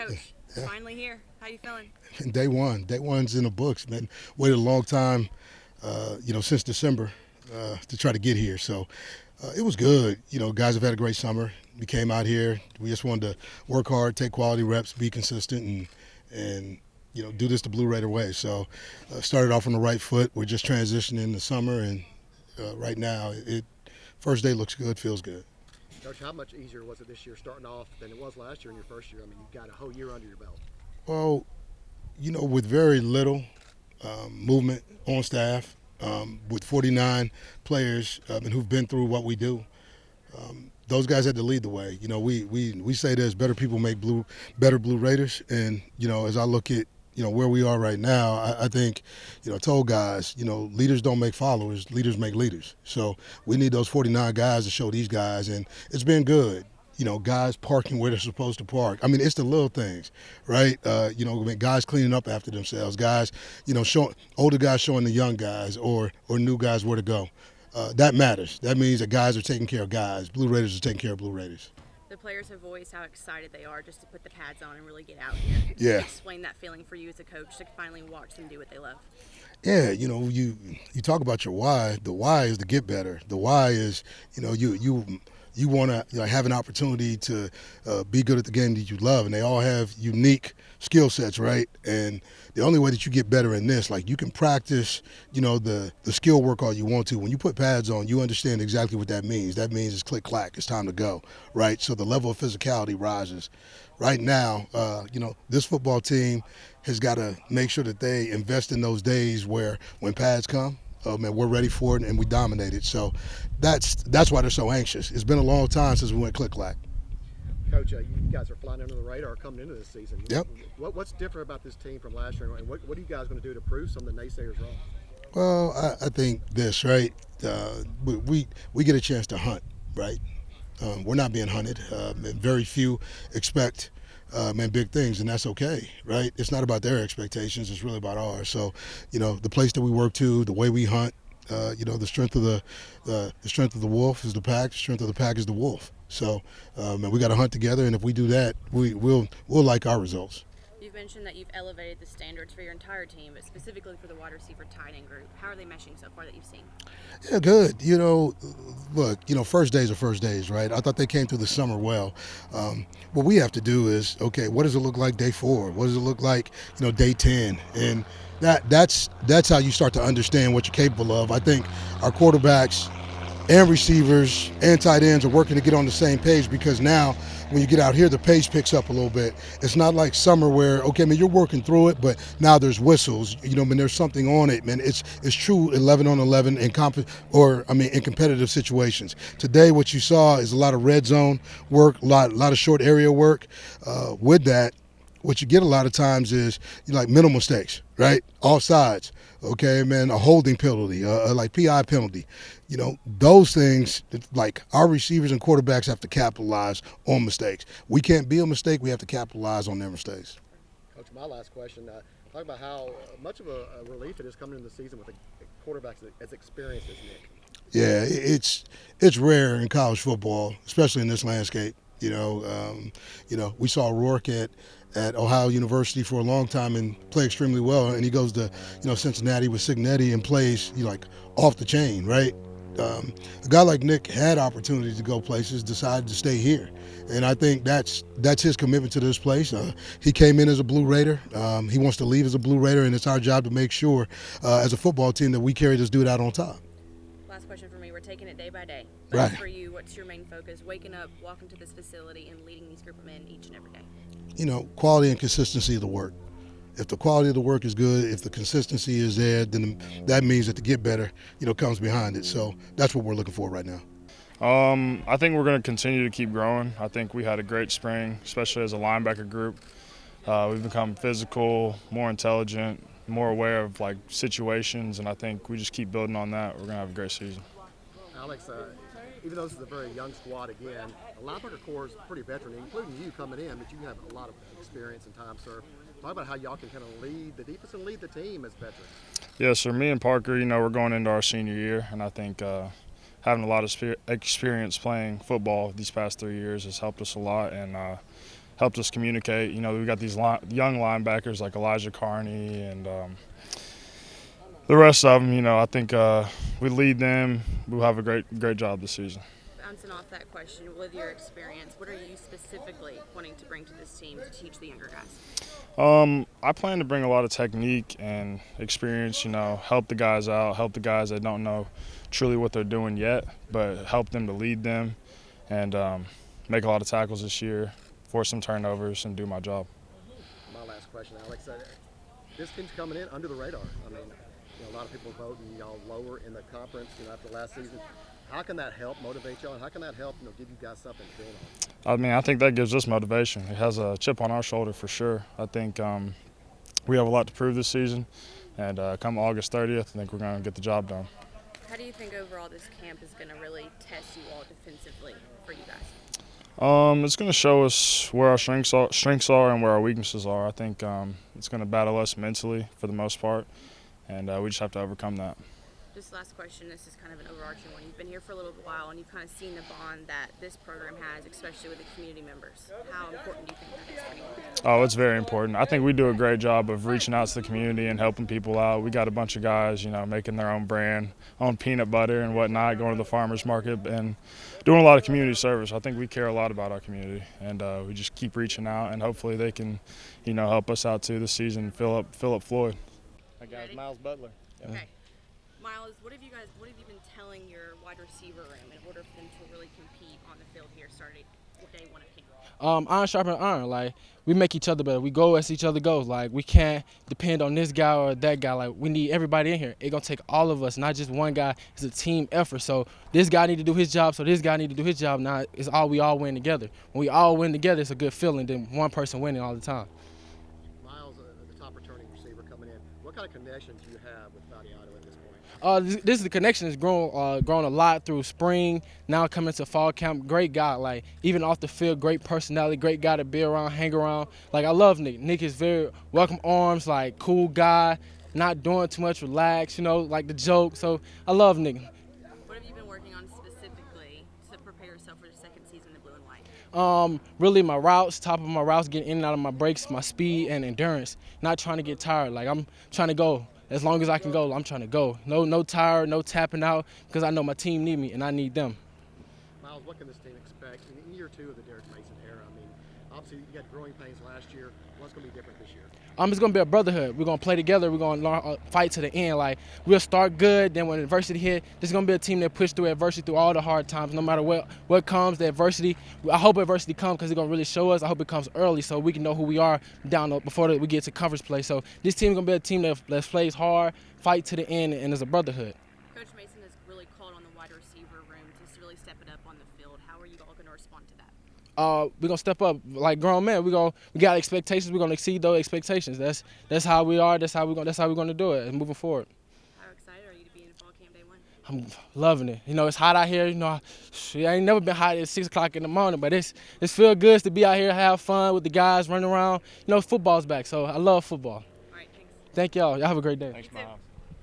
Coach, Yeah. finally here. How you feeling? Day one's in the books, man. Waited a long time, since December to try to get here. So it was good. Guys have had a great summer. We came out here. We just wanted to work hard, take quality reps, be consistent, and do this the Blue Raider way. So started off on the right foot. We're just transitioning the summer, and right now, it first day looks good, feels good. Coach, how much easier was it this year starting off than it was last year in your first year? I mean, you've got a whole year under your belt. Well, with very little movement on staff, with 49 players who've been through what we do. Those guys had to lead the way. We say there's better people make better Blue Raiders, and as I look at where we are right now, I think I told guys, leaders don't make followers, leaders make leaders. So we need those 49 guys to show these guys, and it's been good. Guys parking where they're supposed to park. I mean, it's the little things, right? Guys cleaning up after themselves, guys, showing older guys showing the young guys or new guys where to go. That matters. That means that guys are taking care of guys. Blue Raiders are taking care of Blue Raiders. The players have voiced how excited they are just to put the pads on and really get out here. Yeah. Explain that feeling for you as a coach to finally watch them do what they love. Yeah, you talk about your why. The why is to get better. The why is, you want to have an opportunity to be good at the game that you love, and they all have unique skill sets, right? And the only way that you get better in this, like you can practice, the skill work all you want to. When you put pads on, you understand exactly what that means. That means it's click clack, it's time to go, right? So the level of physicality rises. Right now, this football team has got to make sure that they invest in those days where when pads come, and we're ready for it and we dominate it. So that's why they're so anxious. It's been a long time since we went click clack. Coach, you guys are flying under the radar coming into this season. Yep. What's different about this team from last year, and what are you guys going to do to prove some of the naysayers wrong? Well, I think this, right? We get a chance to hunt, right? We're not being hunted, and very few expect big things, and that's okay, right? It's not about their expectations; it's really about ours. So, the place that we work to, the way we hunt, the strength of the strength of the wolf is the pack. The strength of the pack is the wolf. So, and we got to hunt together, and if we do that, we'll like our results. You've mentioned that you've elevated the standards for your entire team, but specifically for the wide receiver tight end group. How are they meshing so far that you've seen? Yeah, good. Look, first days are first days, right? I thought they came through the summer well. What we have to do is, okay, what does it look like day 4? What does it look like, day 10? And that's how you start to understand what you're capable of. I think our quarterbacks and receivers and tight ends are working to get on the same page, because now when you get out here, the pace picks up a little bit. It's not like summer where, okay, man, you're working through it, but now there's whistles, there's something on it, man. It's true 11 on 11 in in competitive situations. Today, what you saw is a lot of red zone work, a lot of short area work. With that, what you get a lot of times is like mental mistakes, right? Offsides, okay, man, a holding penalty, like PI penalty. Those things, like our receivers and quarterbacks have to capitalize on mistakes. We can't be a mistake. We have to capitalize on their mistakes. Coach, my last question, talk about how much of a relief it is coming into the season with a quarterback as experienced as Nick. Yeah, it's rare in college football, especially in this landscape. We saw Rourke at Ohio University for a long time and play extremely well, and he goes to Cincinnati with Signetti and plays like off the chain, right? A guy like Nick had opportunities to go places, decided to stay here, and I think that's his commitment to this place. He came in as a Blue Raider. He wants to leave as a Blue Raider, and it's our job to make sure, as a football team, that we carry this dude out on top. Last question for me. We're taking it day by day. But Right. for you, what's your main focus? Waking up, walking to this facility, and leading these group of men each and every day. Quality and consistency of the work. If the quality of the work is good, if the consistency is there, then that means that the get better, comes behind it. So that's what we're looking for right now. I think we're going to continue to keep growing. I think we had a great spring, especially as a linebacker group. We've become physical, more intelligent, more aware of situations, and I think we just keep building on that. We're going to have a great season. Alex, even though this is a very young squad again, the linebacker core is pretty veteran, including you coming in, but you have a lot of experience and time served. Talk about how y'all can kind of lead the defense and lead the team as veterans. Yeah, so me and Parker, we're going into our senior year, and I think having a lot of experience playing football these past 3 years has helped us a lot, and helped us communicate. You know, we got these young linebackers like Elijah Carney and the rest of them. You know, I think we lead them. We'll have a great job this season. Bouncing off that question, with your experience, what are you specifically wanting to bring to this team to teach the younger guys? I plan to bring a lot of technique and experience, you know, help the guys out, help the guys that don't know truly what they're doing yet, but help them to lead them and make a lot of tackles this year, force some turnovers, and do my job. My last question, Alex. This team's coming in under the radar. I mean, you know, a lot of people voting y'all lower in the conference, you know, after last season. How can that help motivate y'all, and how can that help, you know, give you guys something to build on? I mean, I think that gives us motivation. It has a chip on our shoulder for sure. I think we have a lot to prove this season, and come August 30th, I think we're going to get the job done. How do you think overall this camp is going to really test you all defensively for you guys? It's going to show us where our strengths are and where our weaknesses are. I think it's going to battle us mentally for the most part, and we just have to overcome that. Just last question, this is kind of an overarching one. You've been here for a little while and you've kind of seen the bond that this program has, especially with the community members. How important do you think that is for you? Oh, it's very important. I think we do a great job of reaching out to the community and helping people out. We got a bunch of guys, you know, making their own brand, own peanut butter and whatnot, going to the farmer's market and doing a lot of community service. I think we care a lot about our community, and we just keep reaching out, and hopefully they can, you know, help us out too this season, fill up Floyd. That guy's Miles Butler. Okay. Miles, what have you been telling your wide receiver room in order for them to really compete on the field here starting day one of camp? Iron sharpen iron. Like, we make each other better. We go as each other goes. Like, we can't depend on this guy or that guy. Like, we need everybody in here. It's going to take all of us, not just one guy. It's a team effort. So this guy need to do his job, so this guy need to do his job. Now, we all win together. When we all win together, it's a good feeling than one person winning all the time. Miles, the top returning receiver coming in, what kind of connections do you have with Vadiato at this point? This is the connection has grown a lot through spring. Now coming to fall camp, great guy. Like, even off the field, great personality, great guy to be around, hang around. Like, I love Nick. Nick is very welcome arms, like cool guy, not doing too much, relaxed, you know, like the joke. So I love Nick. What have you been working on specifically to prepare yourself for the second season in blue and white? Really my routes, top of my routes, getting in and out of my breaks, my speed and endurance. Not trying to get tired. Like, I'm trying to go. As long as I can go, I'm trying to go. No tired, no tapping out, because I know my team need me and I need them. Miles, what can this team expect in year two of the Derek Mason era? I mean, obviously you got growing pains last year. What's going to be different this year? It's going to be a brotherhood. We're going to play together. We're going to fight to the end. Like, we'll start good. Then when adversity hit, this is going to be a team that push through adversity through all the hard times. No matter what comes, the adversity. I hope adversity comes because it's going to really show us. I hope it comes early so we can know who we are before we get to conference play. So this team is going to be a team that plays hard, fight to the end, and is a brotherhood. Coach Mason has really called on the wide receiver room to really step it up on the field. How are you all going to respond to that? We're gonna step up like grown men. We got expectations. We're gonna exceed those expectations. That's how we are. That's how we're gonna do it. And moving forward. How excited are you to be in fall camp day one? I'm loving it. You know, it's hot out here. You know, I ain't never been hot at 6 o'clock in the morning, but it's feel good to be out here, have fun with the guys, running around. You know, football's back, so I love football. All right, thanks. Thank y'all. Y'all have a great day. Thanks, Miles.